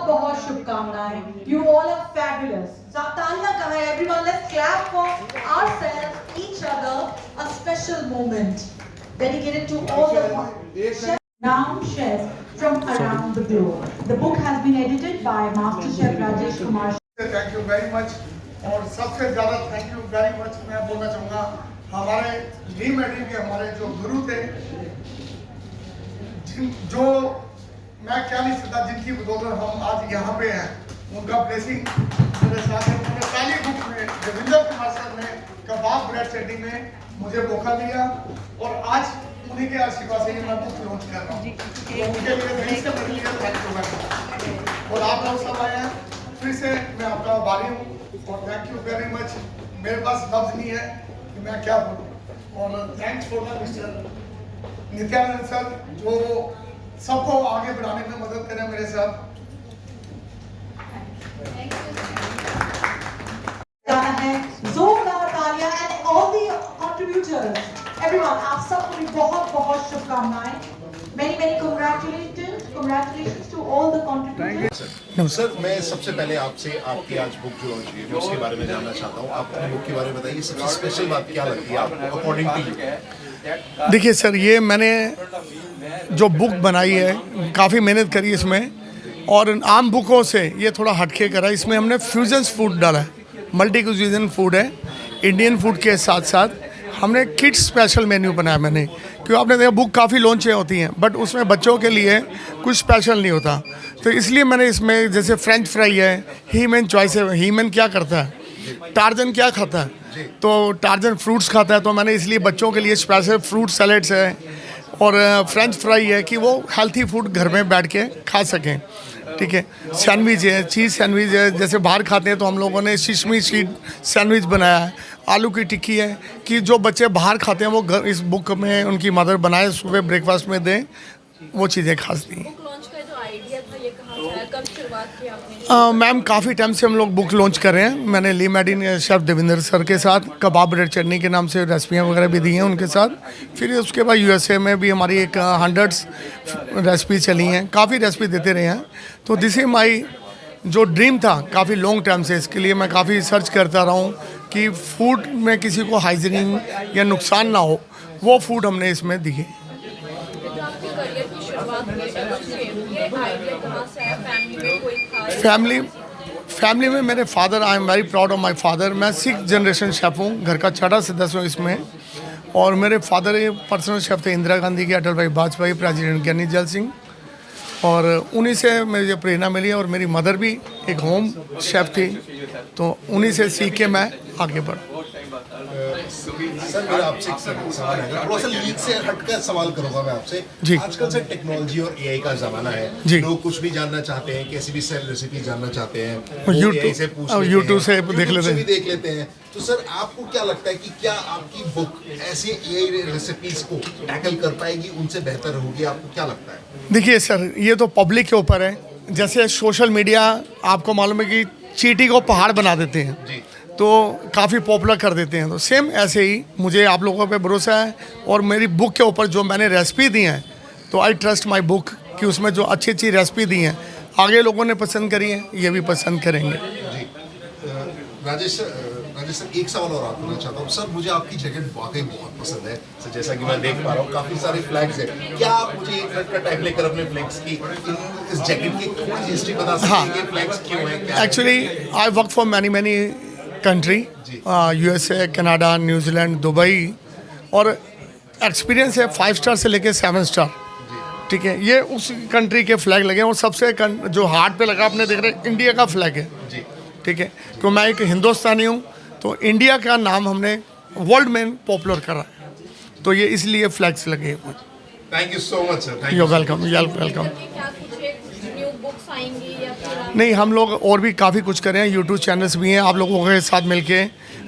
बहुत शुभकामनाएं. You all are fabulous. तालियां करें everyone. Let's clap for ourselves, each other. A special moment dedicated to all the chefs, renowned chefs from around the globe. The book has been edited by Master Chef Rajesh Kumar. Thank you very much. और सबसे ज़्यादा thank you very much मैं बोलना चाहूँगा हमारे ली मेडी के हमारे जो गुरु थे, जो मैं क्या नहीं सकता, जिनकी बदौलत हम आज यहाँ पे हैं, उनका ब्लेसिंग मेरे साथ है. उन्होंने पहली बुक में देवेंद्र कुमार सर ने कबाब ब्रेड चटनी में मुझे मौका दिया और आज उन्हीं के आशीर्वाद से मैं बुक लॉन्च कर रहा हूँ. तो उनके लिए दिल से मेरे लिए थैंक यू वेरी मच. और आप लोग सब आए हैं, फिर से मैं आपका आभारी हूँ और थैंक यू वेरी मच. मेरे पास लफ्ज नहीं है कि मैं क्या बोलूँ. और thanks for the mister Nityanand sir जो सबको आगे बढ़ाने में मदद करें मेरे साथ. जोरदार तालियां and all the contributors. Everyone, आप सबको भी बहुत बहुत शुभकामनाएं. Many congratulations to all the contributors. Sir मैं सबसे पहले आपसे आपकी आज बुक जो लॉन्च हुई है उसके बारे में जानना चाहता हूँ. आप अपनी बुक के बारे में बताइए, सबसे स्पेशल बात क्या लगती है आपको अकॉर्डिंग टू यू? देखिए सर, ये मैंने जो बुक बनाई है काफ़ी मेहनत करी इसमें और आम बुकों से ये थोड़ा हटके करा. इसमें हमने फ्यूजन्स फूड डाला है, मल्टी क्यूजिन फूड है. इंडियन फूड के साथ साथ हमने किड्स स्पेशल मेन्यू बनाया मैंने, क्योंकि आपने देखा बुक काफ़ी लॉन्चें होती हैं बट उसमें बच्चों के लिए कुछ स्पेशल नहीं होता. तो इसलिए मैंने इसमें जैसे फ्रेंच फ्राई है, हीमन चॉइस है. हीमन क्या करता है, टार्जन क्या खाता है, तो टार्जन फ्रूट्स खाता है. तो मैंने इसलिए बच्चों के लिए स्पेशल फ्रूट सैलेड्स है और फ्रेंच फ्राई है कि वो हेल्थी फूड घर में बैठ के खा सकें. ठीक है, सैंडविच है, चीज़ सैंडविच है. जैसे बाहर खाते हैं तो हम लोगों ने सिसमी सीड सैंडविच बनाया है. आलू की टिक्की है कि जो बच्चे बाहर खाते हैं वो घर इस बुक में उनकी मदर बनाए, सुबह ब्रेकफास्ट में दें, वो चीज़ें खास दी. मैम काफ़ी टाइम से हम लोग बुक लॉन्च कर रहे हैं. मैंने ली मेडी शेफ देवेंद्र सर के साथ कबाब ब्रेड चटनी के नाम से रेसिपियाँ वगैरह भी दी हैं उनके साथ. फिर उसके बाद यूएसए में भी हमारी एक 100 रेसिपी चली हैं, काफ़ी रेसिपी देते रहे हैं. तो दिस इज माई जो ड्रीम था काफ़ी लॉन्ग टाइम से. इसके लिए मैं काफ़ी सर्च करता रहा हूँ कि फूड में किसी को हाइजीनिक या नुकसान ना हो, वो फूड हमने इसमें दिए. फैमिली में मेरे father, I am very proud of my father. मैं 6th जनरेशन शेफ़ हूँ, घर का 6ठा सदस्य हूँ इसमें. और मेरे फादर पर्सनल शेफ़ थे इंदिरा गांधी के, अटल भाई वाजपेयी, प्रेसिडेंट ज्ञानी जैल सिंह. और उन्हीं से मुझे प्रेरणा मिली और मेरी मदर भी एक होम शेफ़ थी, तो उन्हीं से सीख के मैं आगे बढ़ा. सर मेरा आपसे एक सवाल है, थोड़ा सा लीक से हटकर सवाल करूंगा मैं आपसे जी. आजकल से टेक्नोलॉजी और एआई का जमाना है जी. लोग कुछ भी जानना चाहते हैं, कैसी भी सेल रेसिपी जानना चाहते हैं, यूट्यूब से देख लेते हैं. तो सर आपको क्या लगता है कि क्या आपकी बुक ऐसी एआई रेसिपीज को टैकल कर पाएगी, उनसे बेहतर होगी? आपको क्या लगता है? देखिए सर, ये तो पब्लिक के ऊपर है. जैसे सोशल मीडिया आपको मालूम है कि चींटी को पहाड़ बना देते हैं जी. तो काफ़ी पॉपुलर कर देते हैं. तो सेम ऐसे ही मुझे आप लोगों पे भरोसा है और मेरी बुक के ऊपर जो मैंने रेसिपी दी हैं, तो आई ट्रस्ट माय बुक कि उसमें जो अच्छी अच्छी रेसिपी दी हैं आगे लोगों ने पसंद करी है, ये भी पसंद करेंगे. जी. राजेश सर एक सवाल और आप करना चाहता हूँ. सर मुझे आपकी जैकेट वाकई बहुत पसंद है. सर जैसा कि मैं देख पा रहा हूँ काफ़ी सारे फ्लैग्स हैं. क्या आप मुझे एक मिनट का टाइम लेकर अपने फ्लैग्स की इस जैकेट की थोड़ी सी हिस्ट्री बता सकते हैं कि फ्लैग्स क्यों हैं? Actually I work for many country, USA, Canada, New Zealand, Dubai, और एक्सपीरियंस है 5 स्टार से लेके 7 स्टार. ठीक है, ये उस कंट्री के फ्लैग लगे हैं और सबसे जो हार्ट पे लगा आपने देख रहे इंडिया का फ्लैग है. ठीक है, तो मैं एक हिंदुस्तानी हूँ, तो इंडिया का नाम हमने वर्ल्ड में पॉपुलर करा है, तो ये इसलिए फ्लैग्स लगे हुए. Thank you so much sir. You welcome. नहीं, हम लोग और भी काफ़ी कुछ कर रहे हैं. यूट्यूब चैनल्स भी हैं, आप लोगों के साथ मिलके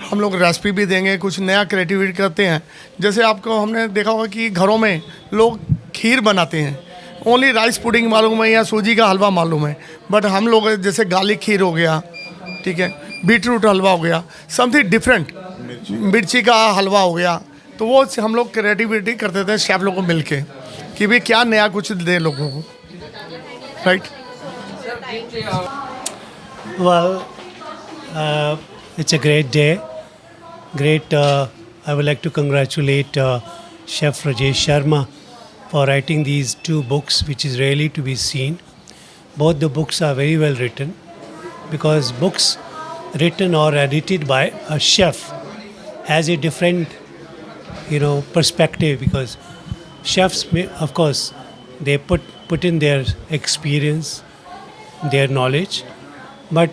हम लोग रेसिपी भी देंगे, कुछ नया क्रिएटिविटी करते हैं. जैसे आपको हमने देखा होगा कि घरों में लोग खीर बनाते हैं, ओनली राइस पुडिंग मालूम है या सूजी का हलवा मालूम है, बट हम लोग जैसे गार्लिक खीर हो गया, ठीक है, बीटरूट हलवा हो गया, समथिंग डिफरेंट, मिर्ची का हलवा हो गया, तो वो हम लोग क्रिएटिविटी करते थे शेफ लोगों को मिल के कि भाई क्या नया कुछ दे लोगों को. Right. Sir Well, it's a great day. Great. I would like to congratulate Chef Rajesh Sharma for writing these two books, which is really to be seen. Both the books are very well written because books written or edited by a chef has a different, perspective because chefs, of course, they put in their experience, their knowledge, but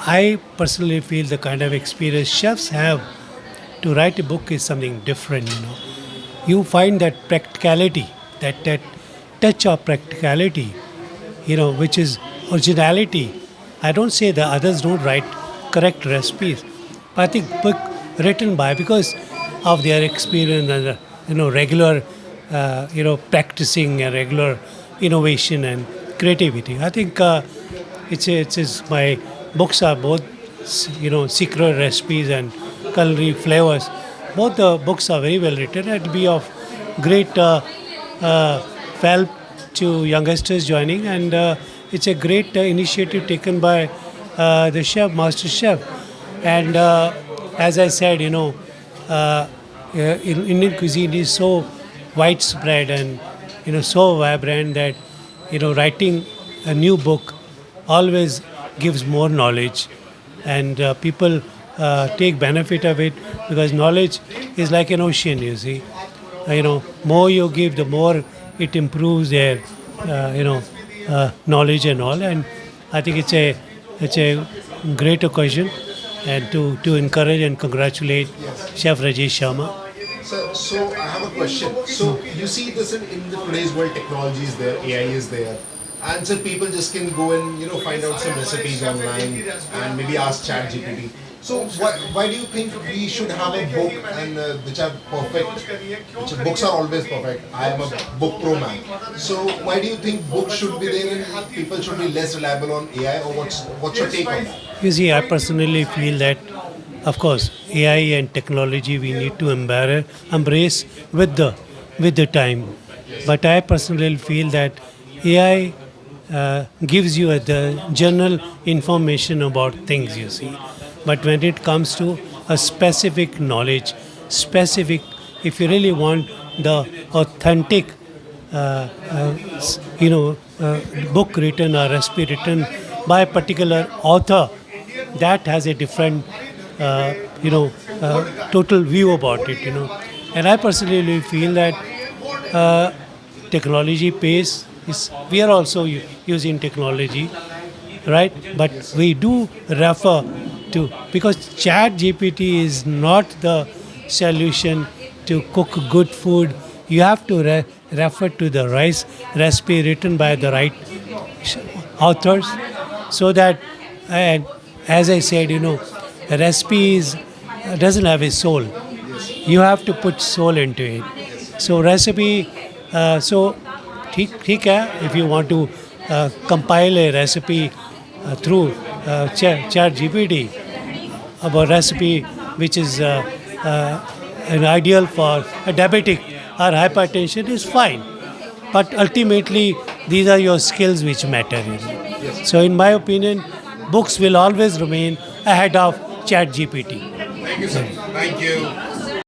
I personally feel the kind of experience chefs have to write a book is something different. You find that practicality, that touch of practicality, which is originality. I don't say the others don't write correct recipes, but I think book written by because of their experience and regular practicing and regular innovation and creativity. I think it's my books are both secret recipes and culinary flavors. Both the books are very well written and be of great help to youngsters joining, and it's a great initiative taken by the chef, master chef. And as I said, Indian cuisine is so widespread and so vibrant that writing a new book always gives more knowledge, and people take benefit of it because knowledge is like an ocean. You see, more you give, the more it improves their knowledge and all. And I think it's a great occasion and to encourage and congratulate Chef Rajesh Sharma. So I have a question. So you see this in the today's world, technology is there, AI is there, and so people just can go and find out some recipes online and maybe ask ChatGPT. So why do you think we should have a book and which are perfect? Which books are always perfect. I am a book pro man. So why do you think books should be there and people should be less reliable on AI, or what's your take on that? You see, I personally feel that, of course, AI and technology we need to embrace with the time. But I personally feel that AI gives you the general information about things. You see, but when it comes to a specific knowledge, if you really want the authentic, book written or recipe written by a particular author, that has a different, total view about it. And I personally feel that technology pays. We are also using technology, right? But we do refer to, because ChatGPT is not the solution to cook good food. You have to refer to the recipe written by the right authors, so that, and as I said, a recipe doesn't have a soul. You have to put soul into it. So recipe, ठीक है, if you want to compile a recipe through ChatGPT about recipe which is an ideal for a diabetic or hypertension is fine, but ultimately these are your skills which matter. So in my opinion, books will always remain ahead of ChatGPT. Thank you, sir. Thank you.